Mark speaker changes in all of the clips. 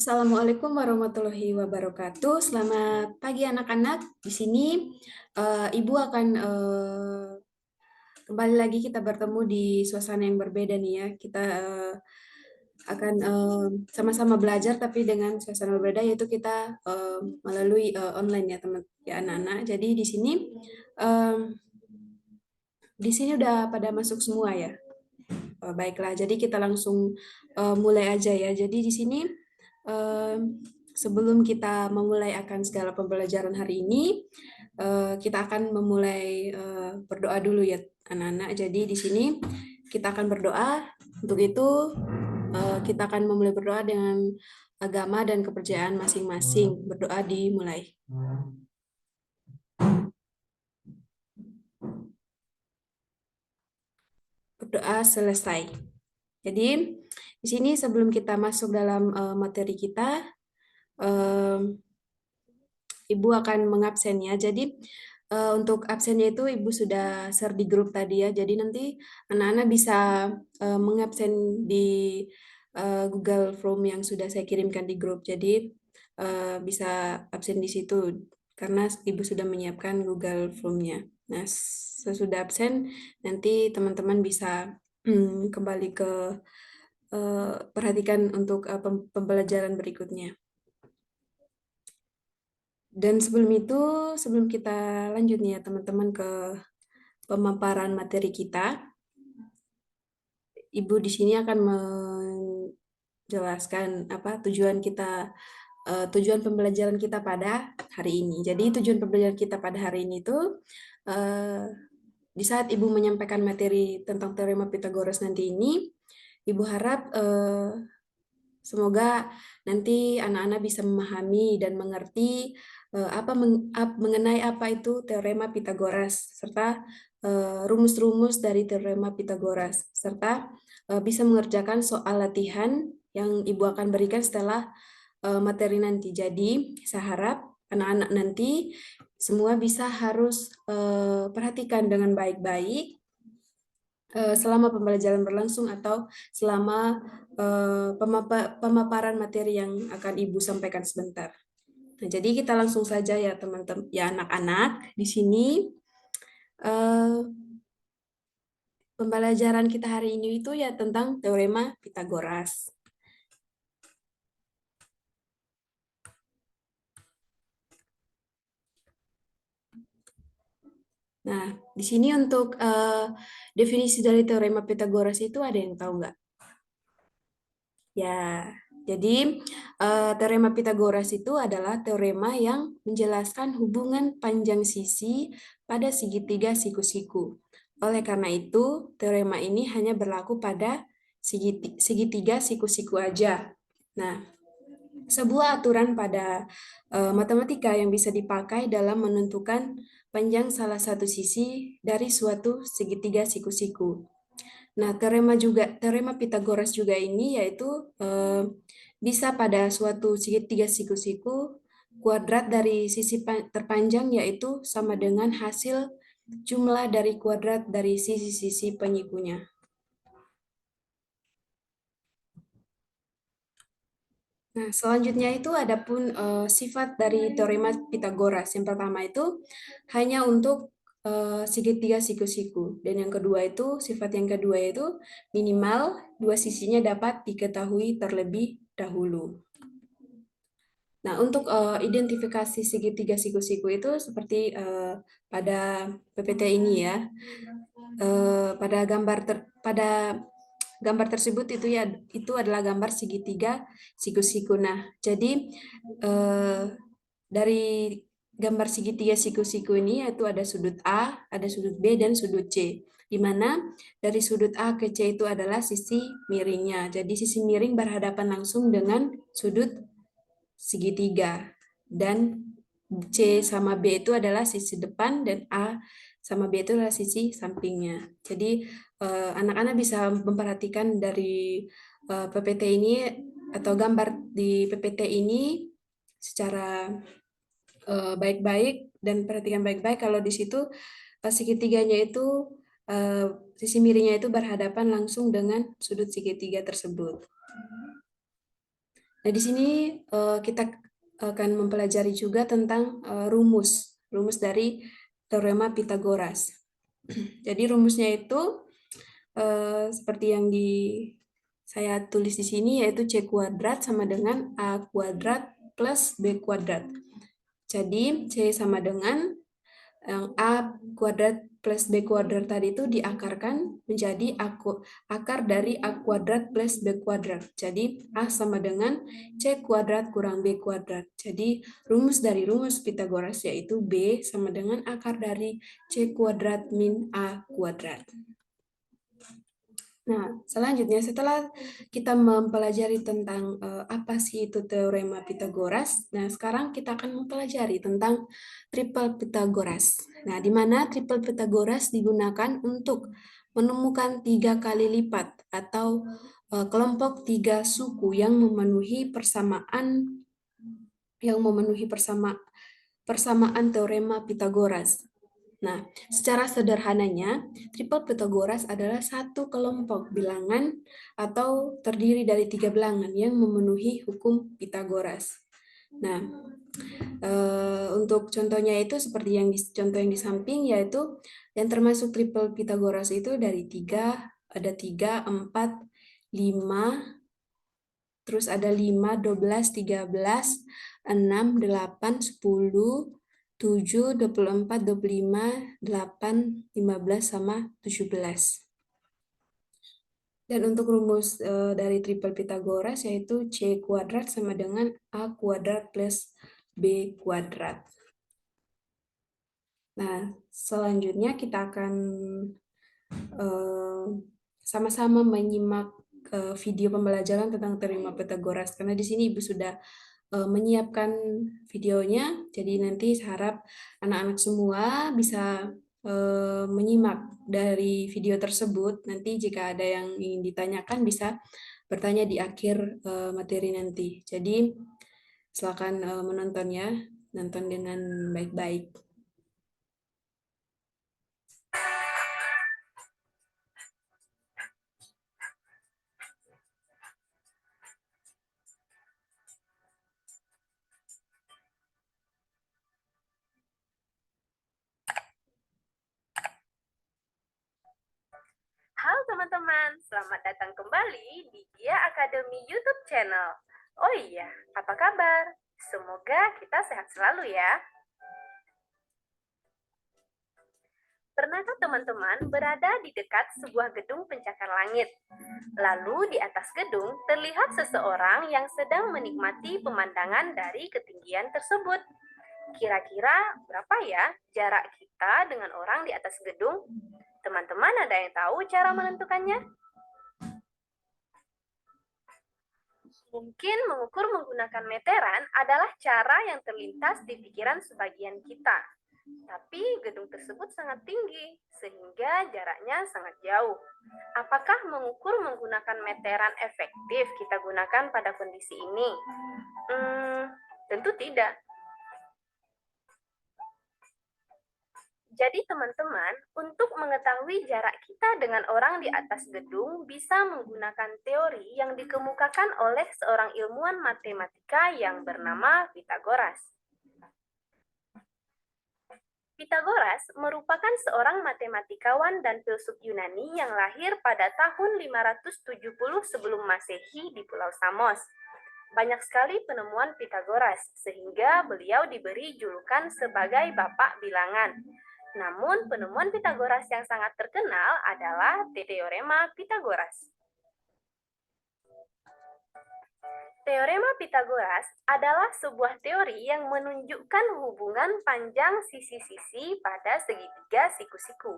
Speaker 1: Assalamualaikum warahmatullahi wabarakatuh. Selamat pagi anak-anak. Di sini Ibu akan kembali lagi kita bertemu di suasana yang berbeda nih ya. Kita akan sama-sama belajar tapi dengan suasana berbeda yaitu kita melalui online ya teman ya anak-anak. Jadi eh, di sini udah pada masuk semua ya. Baiklah, jadi kita langsung mulai aja ya. Jadi di sini eh, sebelum kita memulai akan segala pembelajaran hari ini, kita akan memulai berdoa dulu ya anak-anak. Jadi di sini kita akan berdoa. Untuk itu kita akan memulai berdoa dengan agama dan kepercayaan masing-masing. Berdoa dimulai. Berdoa selesai. Jadi di sini sebelum kita masuk dalam materi kita, Ibu akan mengabsen ya. Jadi untuk absennya itu Ibu sudah share di grup tadi ya. Jadi nanti anak-anak bisa mengabsen di Google Form yang sudah saya kirimkan di grup. Jadi bisa absen di situ karena Ibu sudah menyiapkan Google Form-nya. Nah, sesudah absen nanti teman-teman bisa kembali ke perhatikan untuk pembelajaran berikutnya. Dan sebelum itu, sebelum kita lanjut nih ya teman-teman ke pemaparan materi kita, Ibu di sini akan menjelaskan apa tujuan pembelajaran kita pada hari ini. Jadi tujuan pembelajaran kita pada hari ini itu di saat Ibu menyampaikan materi tentang teorema Pythagoras nanti ini, Ibu harap semoga nanti anak-anak bisa memahami dan mengerti mengenai apa itu teorema Pythagoras serta rumus-rumus dari teorema Pythagoras serta bisa mengerjakan soal latihan yang Ibu akan berikan setelah materi nanti. Jadi, saya harap anak-anak nanti semua bisa harus perhatikan dengan baik-baik selama pembelajaran berlangsung atau selama pemaparan materi yang akan Ibu sampaikan sebentar. Nah, jadi kita langsung saja ya teman-teman, ya anak-anak. Di sini pembelajaran kita hari ini itu ya tentang teorema Pythagoras. Nah, di sini untuk definisi dari teorema Pythagoras itu ada yang tahu nggak? Ya, jadi teorema Pythagoras itu adalah teorema yang menjelaskan hubungan panjang sisi pada segitiga siku-siku. Oleh karena itu, teorema ini hanya berlaku pada segitiga siku-siku aja. Nah, sebuah aturan pada matematika yang bisa dipakai dalam menentukan panjang salah satu sisi dari suatu segitiga siku-siku. Nah, teorema Pythagoras juga ini yaitu bisa pada suatu segitiga siku-siku kuadrat dari sisi terpanjang yaitu sama dengan hasil jumlah dari kuadrat dari sisi-sisi penyikunya. Nah, selanjutnya itu ada pun sifat dari teorema Pythagoras. Yang pertama itu hanya untuk segitiga siku-siku. Dan yang kedua itu, sifat yang kedua itu minimal dua sisinya dapat diketahui terlebih dahulu. Nah, untuk identifikasi segitiga siku-siku itu seperti pada PPT ini ya. Pada gambar tersebut itu adalah gambar segitiga siku-siku. Nah, jadi dari gambar segitiga siku-siku ini yaitu ada sudut A, ada sudut B dan sudut C. Di mana dari sudut A ke C itu adalah sisi miringnya. Jadi sisi miring berhadapan langsung dengan sudut segitiga dan C sama B itu adalah sisi depan dan A sama B itu adalah sisi sampingnya. Jadi anak-anak bisa memperhatikan dari PPT ini atau gambar di PPT ini secara baik-baik dan perhatikan baik-baik kalau di situ segitiganya itu sisi miringnya itu berhadapan langsung dengan sudut segitiga tersebut. Nah, di sini kita akan mempelajari juga tentang rumus dari teorema Pitagoras. Jadi rumusnya itu seperti yang saya tulis di sini, yaitu C kuadrat sama dengan A kuadrat plus B kuadrat. Jadi C sama dengan A kuadrat plus B kuadrat tadi itu diakarkan menjadi akar dari A kuadrat plus B kuadrat. Jadi A sama dengan C kuadrat kurang B kuadrat. Jadi rumus dari rumus Pitagoras yaitu B sama dengan akar dari C kuadrat min A kuadrat. Nah, selanjutnya setelah kita mempelajari tentang apa sih itu teorema Pitagoras, nah sekarang kita akan mempelajari tentang triple Pitagoras. Nah, di mana triple Pitagoras digunakan untuk menemukan 3 kali lipat atau kelompok 3 suku yang memenuhi persamaan teorema Pitagoras. Nah, secara sederhananya, triple Pitagoras adalah satu kelompok bilangan atau terdiri dari 3 bilangan yang memenuhi hukum Pitagoras. Nah, untuk contohnya itu seperti contoh yang di samping, yaitu yang termasuk triple Pitagoras itu dari 3, ada 3, 4, 5, terus ada 5, 12, 13, 6, 8, 10, 7, 24, 25, 8, 15, sama 17. Dan untuk rumus dari triple Pitagoras yaitu C kuadrat sama dengan A kuadrat plus B kuadrat. Nah, selanjutnya kita akan sama-sama menyimak video pembelajaran tentang teorema Pitagoras, karena di sini Ibu sudah menyiapkan videonya, jadi nanti saya harap anak-anak semua bisa menyimak dari video tersebut. Nanti jika ada yang ingin ditanyakan bisa bertanya di akhir materi nanti. Jadi silakan menontonnya, nonton dengan baik-baik.
Speaker 2: Halo teman-teman, selamat datang kembali di Dia Academy YouTube channel. Oh iya, apa kabar? Semoga kita sehat selalu ya. Pernahkah teman-teman berada di dekat sebuah gedung pencakar langit? Lalu di atas gedung terlihat seseorang yang sedang menikmati pemandangan dari ketinggian tersebut. Kira-kira berapa ya jarak kita dengan orang di atas gedung? Teman-teman ada yang tahu cara menentukannya? Mungkin mengukur menggunakan meteran adalah cara yang terlintas di pikiran sebagian kita. Tapi gedung tersebut sangat tinggi, sehingga jaraknya sangat jauh. Apakah mengukur menggunakan meteran efektif kita gunakan pada kondisi ini? Tentu tidak. Jadi teman-teman, untuk mengetahui jarak kita dengan orang di atas gedung bisa menggunakan teori yang dikemukakan oleh seorang ilmuwan matematika yang bernama Pitagoras. Pitagoras merupakan seorang matematikawan dan filsuf Yunani yang lahir pada tahun 570 sebelum Masehi di Pulau Samos. Banyak sekali penemuan Pitagoras, sehingga beliau diberi julukan sebagai Bapak Bilangan. Namun, penemuan Pitagoras yang sangat terkenal adalah teorema Pitagoras. Teorema Pitagoras adalah sebuah teori yang menunjukkan hubungan panjang sisi-sisi pada segitiga siku-siku.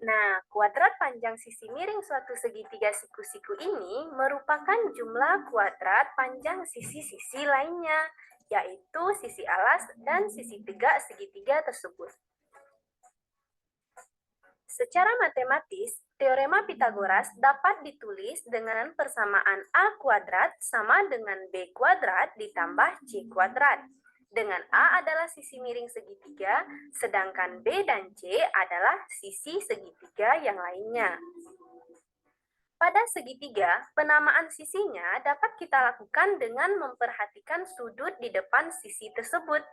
Speaker 2: Nah, kuadrat panjang sisi miring suatu segitiga siku-siku ini merupakan jumlah kuadrat panjang sisi-sisi lainnya, yaitu sisi alas dan sisi tegak segitiga tersebut. Secara matematis, teorema Pitagoras dapat ditulis dengan persamaan A kuadrat sama dengan B kuadrat ditambah C kuadrat. Dengan A adalah sisi miring segitiga, sedangkan B dan C adalah sisi segitiga yang lainnya. Pada segitiga, penamaan sisinya dapat kita lakukan dengan memperhatikan sudut di depan sisi tersebut.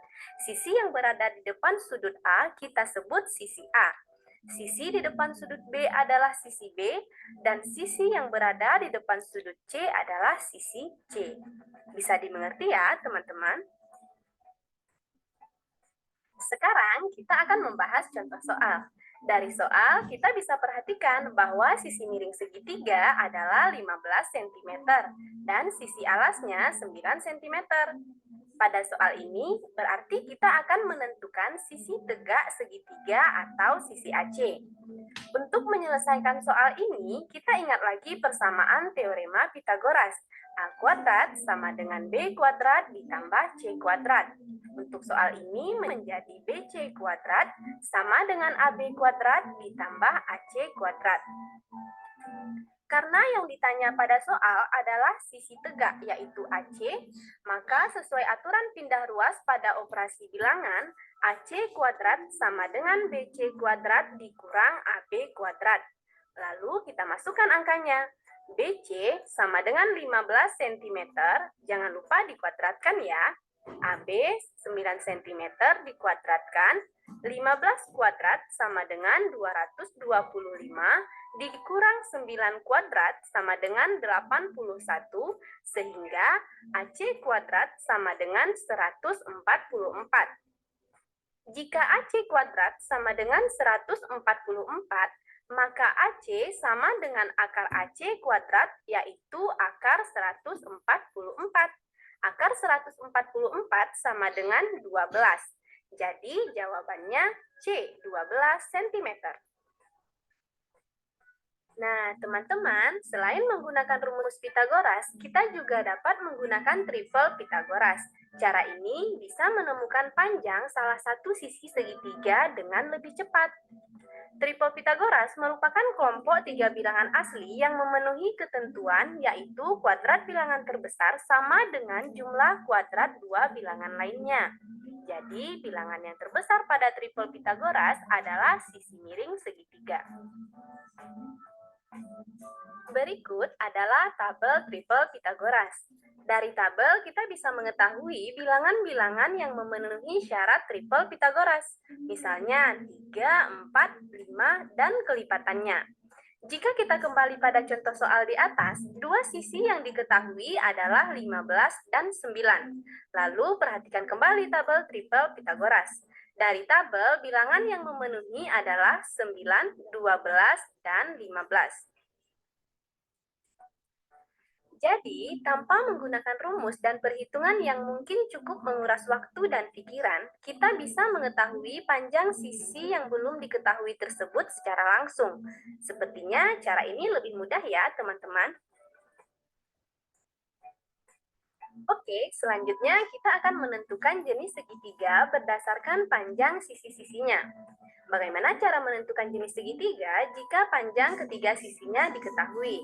Speaker 2: Sisi yang berada di depan sudut A kita sebut sisi A. Sisi di depan sudut B adalah sisi B, dan sisi yang berada di depan sudut C adalah sisi C. Bisa dimengerti ya, teman-teman? Sekarang kita akan membahas contoh soal. Dari soal, kita bisa perhatikan bahwa sisi miring segitiga adalah 15 cm dan sisi alasnya 9 cm. Pada soal ini, berarti kita akan menentukan sisi tegak segitiga atau sisi AC. Untuk menyelesaikan soal ini, kita ingat lagi persamaan teorema Pitagoras. A kuadrat sama dengan B kuadrat ditambah C kuadrat. Untuk soal ini menjadi BC kuadrat sama dengan AB kuadrat ditambah AC kuadrat. Karena yang ditanya pada soal adalah sisi tegak yaitu AC, maka sesuai aturan pindah ruas pada operasi bilangan, AC kuadrat sama dengan BC kuadrat dikurang AB kuadrat. Lalu kita masukkan angkanya. BC sama dengan 15 cm, jangan lupa dikuadratkan ya. AB 9 cm dikuadratkan, 15 kuadrat sama dengan 225, dikurang 9 kuadrat sama dengan 81, sehingga AC kuadrat sama dengan 144. Jika AC kuadrat sama dengan 144, maka AC sama dengan akar AC kuadrat, yaitu akar 144. Akar 144 sama dengan 12. Jadi jawabannya C, 12 cm. Nah, teman-teman, selain menggunakan rumus Pitagoras, kita juga dapat menggunakan triple Pitagoras. Cara ini bisa menemukan panjang salah satu sisi segitiga dengan lebih cepat. Triple Pitagoras merupakan kelompok 3 bilangan asli yang memenuhi ketentuan, yaitu kuadrat bilangan terbesar sama dengan jumlah kuadrat 2 bilangan lainnya. Jadi, bilangan yang terbesar pada triple Pitagoras adalah sisi miring segitiga. Berikut adalah tabel triple Pitagoras. Dari tabel kita bisa mengetahui bilangan-bilangan yang memenuhi syarat triple Pitagoras. Misalnya 3, 4, 5, dan kelipatannya. Jika kita kembali pada contoh soal di atas, dua sisi yang diketahui adalah 15 dan 9. Lalu perhatikan kembali tabel triple Pitagoras. Dari tabel, bilangan yang memenuhi adalah 9, 12, dan 15. Jadi, tanpa menggunakan rumus dan perhitungan yang mungkin cukup menguras waktu dan pikiran, kita bisa mengetahui panjang sisi yang belum diketahui tersebut secara langsung. Sepertinya cara ini lebih mudah ya, teman-teman. Oke, selanjutnya kita akan menentukan jenis segitiga berdasarkan panjang sisi-sisinya. Bagaimana cara menentukan jenis segitiga jika panjang ketiga sisinya diketahui?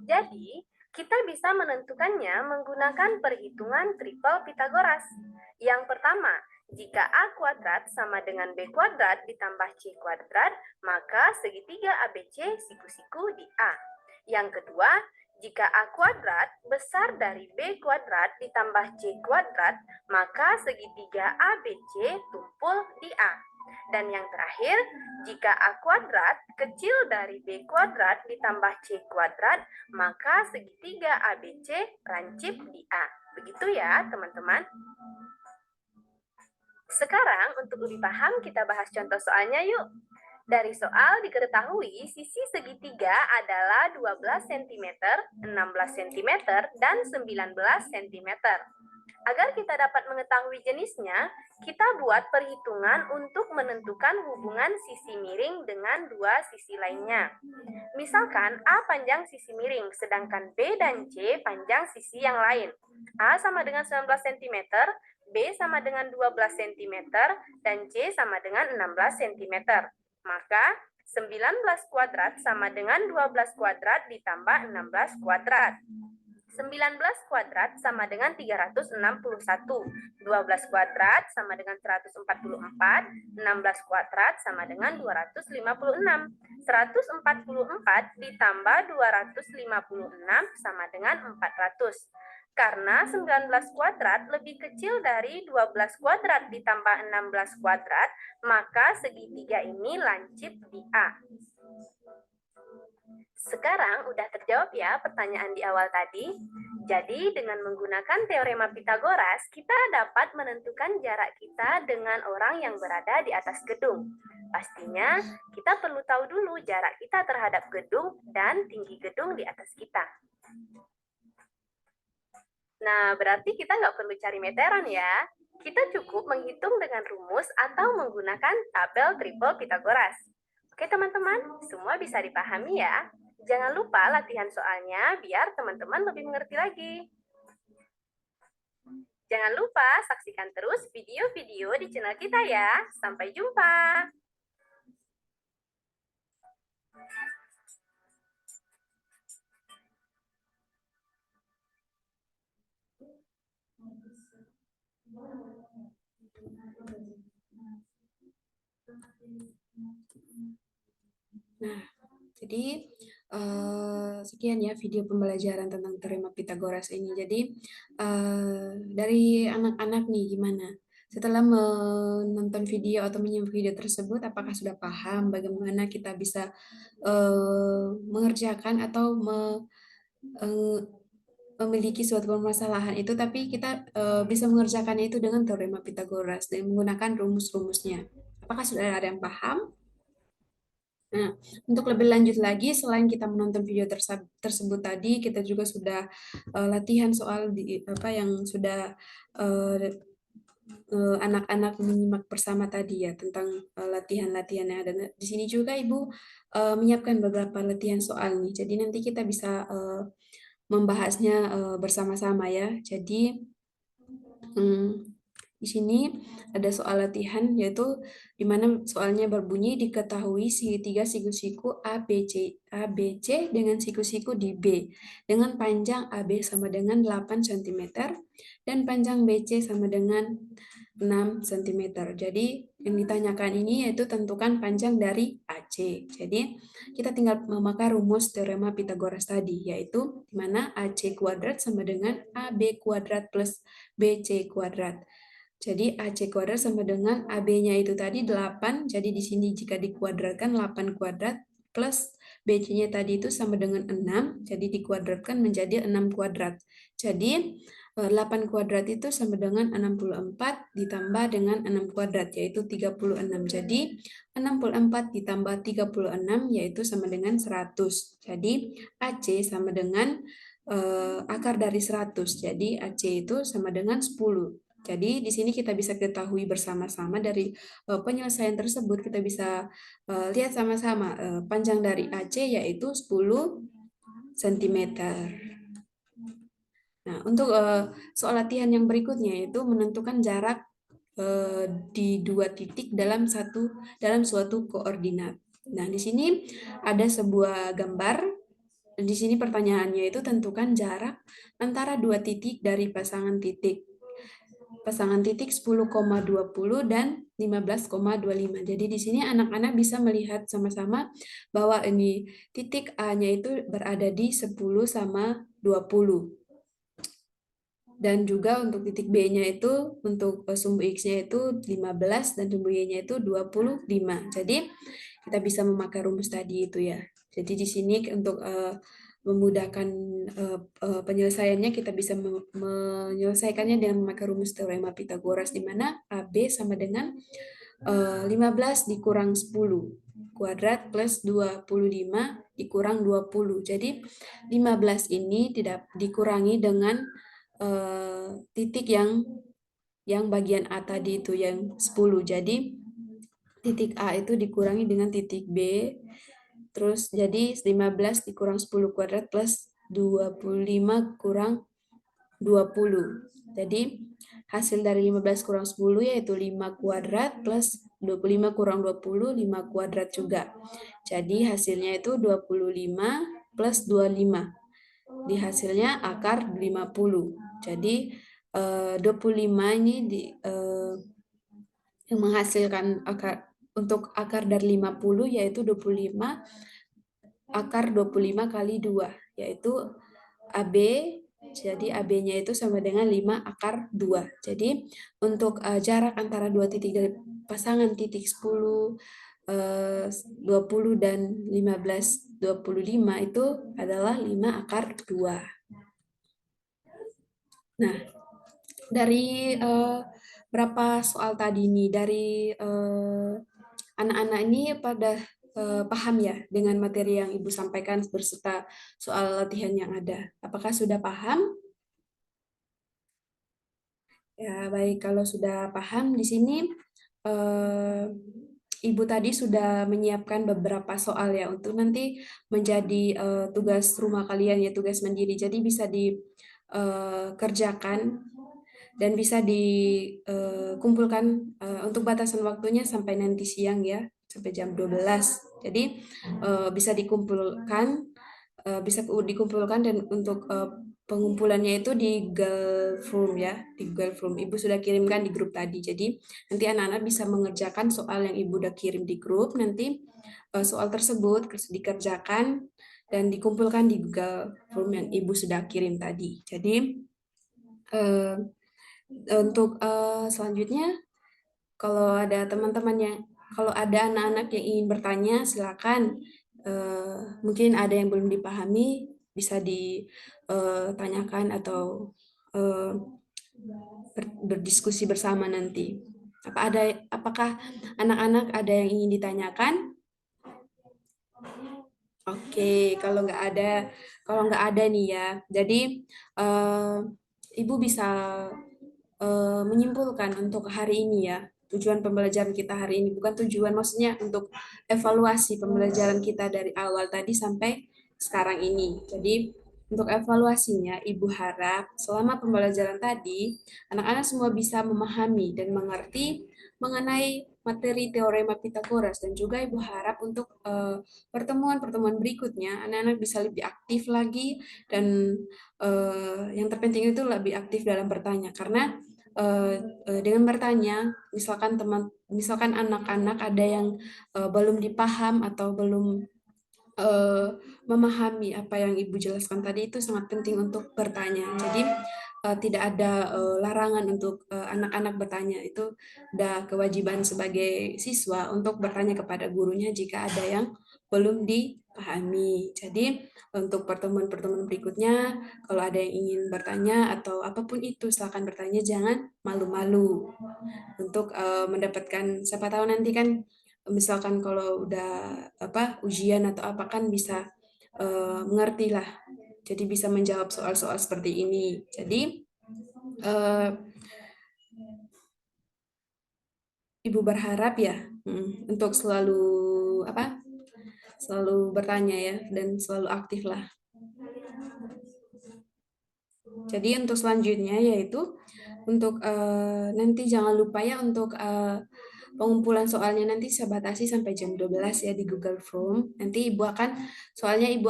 Speaker 2: Jadi, kita bisa menentukannya menggunakan perhitungan triple Pitagoras. Yang pertama, jika A kuadrat sama dengan B kuadrat ditambah C kuadrat, maka segitiga ABC siku-siku di A. Yang kedua, jika A kuadrat besar dari B kuadrat ditambah C kuadrat, maka segitiga ABC tumpul di A. Dan yang terakhir, jika A kuadrat kecil dari B kuadrat ditambah C kuadrat, maka segitiga ABC lancip di A. Begitu ya, teman-teman. Sekarang, untuk lebih paham, kita bahas contoh soalnya yuk. Dari soal diketahui sisi segitiga adalah 12 cm, 16 cm, dan 19 cm. Agar kita dapat mengetahui jenisnya, kita buat perhitungan untuk menentukan hubungan sisi miring dengan dua sisi lainnya. Misalkan A panjang sisi miring, sedangkan B dan C panjang sisi yang lain. A sama dengan 19 cm, B sama dengan 12 cm, dan C sama dengan 16 cm. Maka 19 kuadrat sama dengan 12 kuadrat ditambah 16 kuadrat. 19 kuadrat sama dengan 361, 12 kuadrat sama dengan 144, 16 kuadrat sama dengan 256. 144 ditambah 256 sama dengan 400. Karena 19 kuadrat lebih kecil dari 12 kuadrat ditambah 16 kuadrat, maka segitiga ini lancip di A. Sekarang udah terjawab ya pertanyaan di awal tadi. Jadi dengan menggunakan teorema Pitagoras, kita dapat menentukan jarak kita dengan orang yang berada di atas gedung. Pastinya kita perlu tahu dulu jarak kita terhadap gedung dan tinggi gedung di atas kita. Nah, berarti kita nggak perlu cari meteran ya. Kita cukup menghitung dengan rumus atau menggunakan tabel triple Pitagoras. Oke teman-teman, semua bisa dipahami ya. Jangan lupa latihan soalnya biar teman-teman lebih mengerti lagi. Jangan lupa saksikan terus video-video di channel kita ya. Sampai jumpa.
Speaker 1: Nah, jadi sekian ya video pembelajaran tentang teorema Pitagoras ini. Jadi dari anak-anak nih gimana? Setelah menonton video atau menyimak video tersebut, apakah sudah paham bagaimana kita bisa mengerjakan atau eh, memiliki suatu permasalahan itu, tapi kita bisa mengerjakannya itu dengan teorema Pitagoras dan menggunakan rumus-rumusnya. Apakah sudah ada yang paham? Nah, untuk lebih lanjut lagi, selain kita menonton video tersebut tadi, kita juga sudah latihan soal di apa yang sudah anak-anak menyimak bersama tadi ya tentang latihan-latihan yang ada. Di sini juga Ibu menyiapkan beberapa latihan soal nih. Jadi nanti kita bisa membahasnya bersama-sama ya. Jadi di sini ada soal latihan yaitu di mana soalnya berbunyi diketahui segitiga siku-siku ABC dengan siku-siku di B dengan panjang AB sama dengan 8 cm dan panjang BC sama dengan 6 cm. Jadi yang ditanyakan ini yaitu tentukan panjang dari AC. Jadi kita tinggal memakai rumus teorema Pitagoras tadi yaitu di mana AC kuadrat sama dengan AB kuadrat plus BC kuadrat. Jadi AC kuadrat sama dengan AB-nya itu tadi 8, jadi di sini jika dikuadratkan 8 kuadrat plus BC-nya tadi itu sama dengan 6, jadi dikuadratkan menjadi 6 kuadrat. Jadi 8 kuadrat itu sama dengan 64 ditambah dengan 6 kuadrat, yaitu 36. Jadi 64 ditambah 36 yaitu sama dengan 100. Jadi AC sama dengan akar dari 100, jadi AC itu sama dengan 10. Jadi di sini kita bisa ketahui bersama-sama dari penyelesaian tersebut kita bisa lihat sama-sama panjang dari AC yaitu 10 cm. Nah, untuk soal latihan yang berikutnya yaitu menentukan jarak di dua titik dalam suatu koordinat. Nah, di sini ada sebuah gambar. Di sini pertanyaannya itu tentukan jarak antara dua titik dari pasangan titik 10,20 dan 15,25. Jadi di sini anak-anak bisa melihat sama-sama bahwa ini titik A-nya itu berada di 10 sama 20. Dan juga untuk titik B-nya itu untuk sumbu X-nya itu 15 dan sumbu Y-nya itu 25. Jadi kita bisa memakai rumus tadi itu ya. Jadi di sini untuk memudahkan penyelesaiannya kita bisa menyelesaikannya dengan memakai rumus teorema Pitagoras di mana AB sama dengan 15 dikurang 10 kuadrat plus 25 dikurang 20. Jadi 15 ini tidak dikurangi dengan titik yang bagian A tadi itu yang 10. Jadi titik A itu dikurangi dengan titik B. Terus jadi 15 dikurang 10 kuadrat plus 25 kurang 20. Jadi hasil dari 15 kurang 10 yaitu 5 kuadrat plus 25 kurang 20, 5 kuadrat juga. Jadi hasilnya itu 25 plus 25. di hasilnya akar 50. Jadi 25 ini yang menghasilkan akar untuk akar dari 50 yaitu 25 akar 25 kali 2 yaitu AB. Jadi AB-nya itu sama dengan 5 akar 2. Jadi untuk jarak antara dua titik dari pasangan titik 10, 20 dan 15, 25 itu adalah 5 akar 2. Nah, dari berapa soal tadi nih dari anak-anak ini pada paham ya dengan materi yang Ibu sampaikan berserta soal latihan yang ada. Apakah sudah paham? Ya, baik. Kalau sudah paham di sini, eh, Ibu tadi sudah menyiapkan beberapa soal ya untuk nanti menjadi tugas rumah kalian ya, tugas mandiri. Jadi bisa dikerjakan dan bisa dikumpulkan untuk batasan waktunya sampai nanti siang ya, sampai jam 12. Jadi bisa dikumpulkan dan untuk pengumpulannya itu di Google Form ya, di Google Form. Ibu sudah kirimkan di grup tadi. Jadi nanti anak-anak bisa mengerjakan soal yang Ibu udah kirim di grup. Nanti soal tersebut dikerjakan dan dikumpulkan di Google Form yang Ibu sudah kirim tadi. Jadi eh, untuk selanjutnya, kalau ada anak-anak yang ingin bertanya, silakan. Mungkin ada yang belum dipahami, bisa ditanyakan atau eh, berdiskusi bersama nanti. Apakah anak-anak ada yang ingin ditanyakan? Oke, kalau nggak ada nih ya. Jadi eh, Ibu bisa menyimpulkan untuk hari ini ya, tujuan pembelajaran kita hari ini, bukan tujuan maksudnya untuk evaluasi pembelajaran kita dari awal tadi sampai sekarang ini. Jadi untuk evaluasinya, Ibu harap selama pembelajaran tadi, anak-anak semua bisa memahami dan mengerti mengenai materi teorema Pitagoras, dan juga Ibu harap untuk pertemuan-pertemuan berikutnya anak-anak bisa lebih aktif lagi, dan yang terpenting itu lebih aktif dalam bertanya, karena dengan bertanya, misalkan anak-anak ada yang belum dipaham atau belum eh, memahami apa yang Ibu jelaskan tadi, itu sangat penting untuk bertanya. Jadi tidak ada larangan untuk anak-anak bertanya. Itu udah kewajiban sebagai siswa untuk bertanya kepada gurunya jika ada yang belum dipahami. Jadi untuk pertemuan-pertemuan berikutnya, kalau ada yang ingin bertanya atau apapun itu, silakan bertanya, jangan malu-malu untuk mendapatkan, siapa tahu nanti kan misalkan kalau udah ujian atau apa kan bisa mengerti lah. Jadi bisa menjawab soal-soal seperti ini. Jadi eh, Ibu berharap ya untuk selalu selalu bertanya ya dan selalu aktif lah. Jadi untuk selanjutnya yaitu untuk nanti jangan lupa ya untuk pengumpulan soalnya nanti saya batasi sampai jam 12 ya di Google Form. Nanti Ibu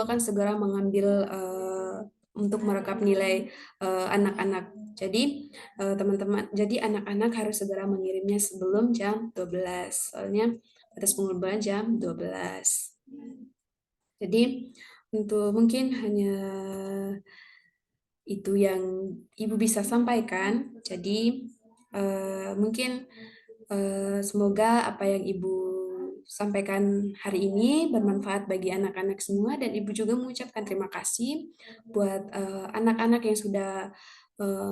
Speaker 1: akan segera mengambil untuk merekap nilai anak-anak. Jadi teman-teman, jadi anak-anak harus segera mengirimnya sebelum jam 12. Soalnya batas pengumpulan jam 12. Jadi untuk mungkin hanya itu yang Ibu bisa sampaikan. Jadi mungkin semoga apa yang Ibu sampaikan hari ini bermanfaat bagi anak-anak semua, dan Ibu juga mengucapkan terima kasih buat anak-anak yang sudah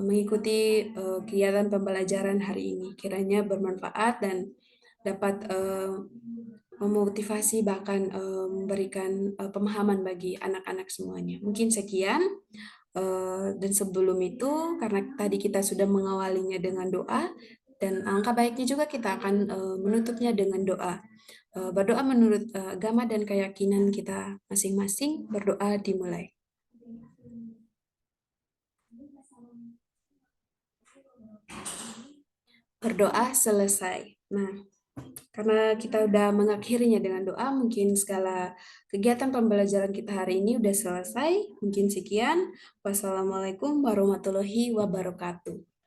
Speaker 1: mengikuti kegiatan pembelajaran hari ini. Kiranya bermanfaat dan dapat memotivasi bahkan memberikan pemahaman bagi anak-anak semuanya. Mungkin sekian. Dan sebelum itu, karena tadi kita sudah mengawalinya dengan doa, dan angka baiknya juga kita akan menutupnya dengan doa. Berdoa menurut agama dan keyakinan kita masing-masing. Berdoa dimulai. Berdoa selesai. Nah, Karena kita udah mengakhirinya dengan doa, mungkin segala kegiatan pembelajaran kita hari ini udah selesai. Mungkin sekian. Wassalamualaikum warahmatullahi wabarakatuh.